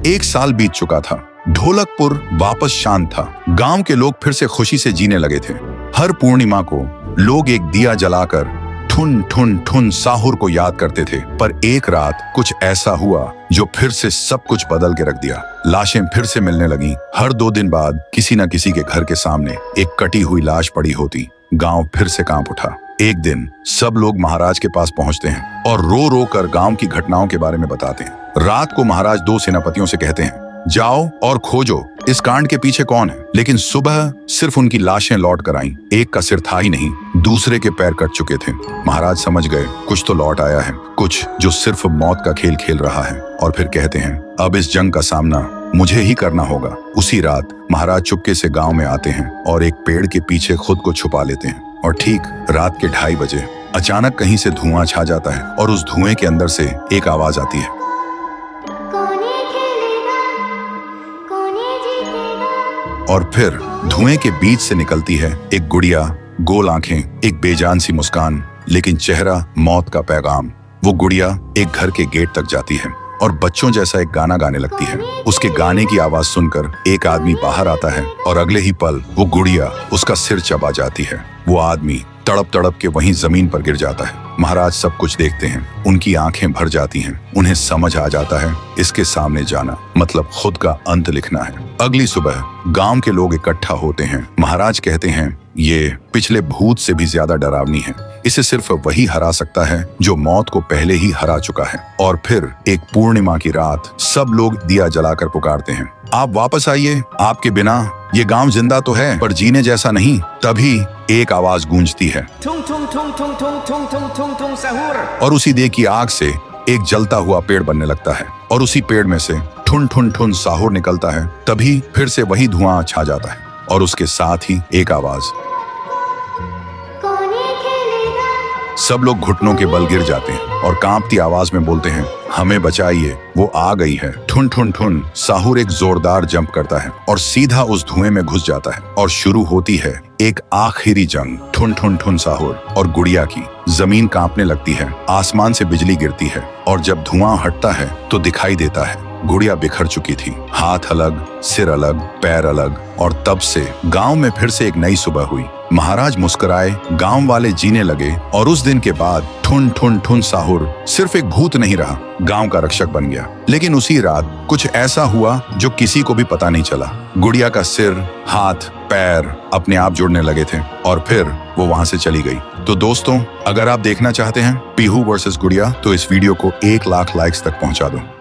1 साल बीत चुका था। ढोलकपुर वापस शांत था। गांव के लोग फिर से खुशी से जीने लगे थे। हर पूर्णिमा को लोग एक दिया जलाकर ठुन ठुन ठुन साहुर को याद करते थे। पर एक रात कुछ ऐसा हुआ जो फिर से सब कुछ बदल के रख दिया। लाशें फिर से मिलने लगी। हर 2 दिन बाद किसी न किसी के घर के सामने एक कटी हुई लाश पड़ी होती। गांव फिर से कांप उठा। एक दिन सब लोग महाराज के पास पहुंचते हैं और रो रो कर गांव की घटनाओं के बारे में बताते हैं। रात को महाराज 2 सेनापतियों से कहते हैं, जाओ और खोजो इस कांड के पीछे कौन है। लेकिन सुबह सिर्फ उनकी लाशें लौट कर आईं। एक का सिर था ही नहीं, दूसरे के पैर कट चुके थे। महाराज समझ गए कुछ तो लौट आया है, कुछ जो सिर्फ मौत का खेल खेल रहा है। और फिर कहते हैं, अब इस जंग का सामना मुझे ही करना होगा। उसी रात महाराज चुपके से गांव में आते हैं और एक पेड़ के पीछे खुद को छुपा लेते हैं। और ठीक रात के 2:30 बजे अचानक कहीं से धुआं छा जाता है और उस धुएं के अंदर से एक आवाज आती है, और फिर धुएं के बीच से निकलती है एक गुड़िया, गोल आंखें, एक बेजान सी मुस्कान, लेकिन चेहरा मौत का पैगाम। वो गुड़िया एक घर के गेट तक जाती है और बच्चों जैसा एक गाना गाने लगती है। उसके गाने की आवाज सुनकर एक आदमी बाहर आता है और अगले ही पल वो गुड़िया उसका सिर चबा जाती है। वो आदमी तड़प तड़प के वहीं जमीन पर गिर जाता है। महाराज सब कुछ देखते हैं। उनकी आंखें भर जाती हैं। उन्हें समझ आ जाता है इसके सामने जाना मतलब खुद का अंत लिखना है। अगली सुबह गांव के लोग इकट्ठा होते हैं। महाराज कहते हैं, ये पिछले भूत से भी ज्यादा डरावनी है। इसे सिर्फ वही हरा सकता है जो मौत को पहले ही हरा चुका है। और फिर एक पूर्णिमा की रात सब लोग दिया जलाकर पुकारते हैं, आप वापस आइए, आपके बिना ये गांव जिंदा तो है पर जीने जैसा नहीं। तभी एक आवाज गूंजती है, और उसी देह की आग से एक जलता हुआ पेड़ बनने लगता है और उसी पेड़ में से ठुन ठुन ठुन साहुर निकलता है। तभी फिर से वही धुआं छा जाता है और उसके साथ ही एक आवाज। सब लोग घुटनों के बल गिर जाते हैं और कांपती आवाज में बोलते हैं, हमें बचाइए, वो आ गई है। ठुन ठुन ठुन साहुर एक जोरदार जंप करता है और सीधा उस धुएं में घुस जाता है और शुरू होती है एक आखिरी जंग। ठुन ठुन ठुन साहुर और गुड़िया की। जमीन कांपने लगती है, आसमान से बिजली गिरती है और जब धुआं हटता है तो दिखाई देता है गुड़िया बिखर चुकी थी। हाथ अलग, सिर अलग, पैर अलग। और तब से गांव में फिर से एक नई सुबह हुई। महाराज मुस्कुराए, गांव वाले जीने लगे और उस दिन के बाद ठुन ठुन ठुन साहुर सिर्फ एक भूत नहीं रहा, गांव का रक्षक बन गया। लेकिन उसी रात कुछ ऐसा हुआ जो किसी को भी पता नहीं चला। गुड़िया का सिर, हाथ, पैर अपने आप जुड़ने लगे थे और फिर वो वहां से चली गई। तो दोस्तों, अगर आप देखना चाहते हैं पीहू वर्सेस गुड़िया तो इस वीडियो को 1 लाख लाइक्स तक पहुंचा दो।